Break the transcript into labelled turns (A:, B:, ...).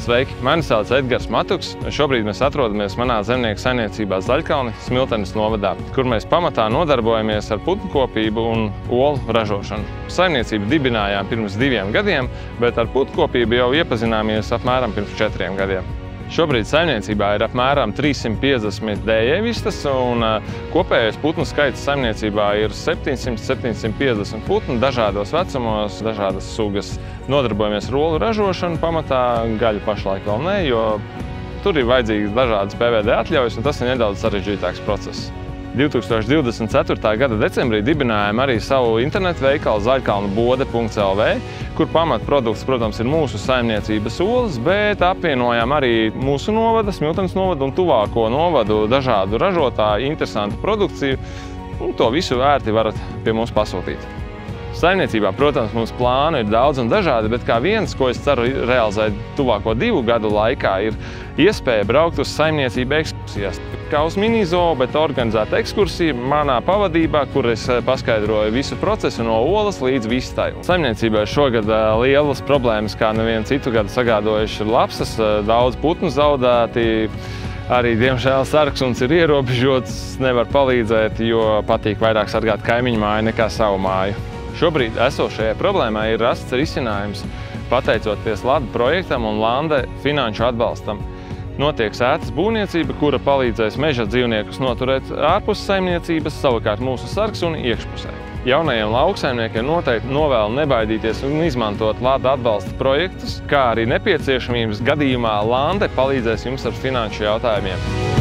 A: Sveiki! Mani sauc Edgars Matuks. Šobrīd mēs atrodamies manā zemnieku saimniecībā Zaļkalni, Smiltenes novadā, kur mēs pamatā nodarbojamies ar putnkopību un olu ražošanu. Saimniecību dibinājām pirms 2 gadiem, bet ar putkopību jau iepazināmies apmēram pirms 4 gadiem. Šobrīd saimniecībā ir apmēram 350 dējēvistas, un kopējais putnu skaits saimniecībā ir 700–750 putnu dažādos vecumos, dažādas sugas. Nodarbojamies ar olu ražošanu, pamatā gaļu pašlaik vēl ne, jo tur ir vajadzīgas dažādas PVD atļaujas, un tas ir nedaudz sarežģītāks process. 2024. gada decembrī dibinājām arī savu internetu veikalu zaļkalnubode.lv, kur pamatprodukts, protams, ir mūsu saimniecības olas, bet apvienojām arī mūsu novada, Smiltenes novadu un tuvāko novadu dažādu ražotāju interesantu produkciju, un to visu ērti varat pie mums pasūtīt. Saimniecībā, protams, mums plānu ir daudz un dažādi, bet kā viens, ko es ceru realizēt tuvāko 2 gadu laikā, ir iespēja braukt uz saimniecību ekskursijās. Kā uz mini-zoo, bet organizēta ekskursija manā pavadībā, kur es paskaidroju visu procesu no olas līdz vistai. Saimniecībā ir šogad lielas problēmas, kā nevienu citu gadu sagādojuši lapsas, daudz putnu zaudēti. Arī, diemžēl, sarksuns ir ierobežots, nevar palīdzēt, jo patīk vairāk sargāt kaimiņu māju nekā savu māju. Šobrīd esošajai problēmai ir rasts risinājums, pateicoties LADA projektam un Lande finanšu atbalstam. Notiek sētas būvniecība, kura palīdzēs meža dzīvniekus noturēt ārpus saimniecības, savukārt mūsu sarksuni iekšpusē. Jaunajiem lauksaimniekiem noteikti novēlu nebaidīties un izmantot LADA atbalsta projektus, kā arī nepieciešamības gadījumā Lande palīdzēs jums ar finanšu jautājumiem.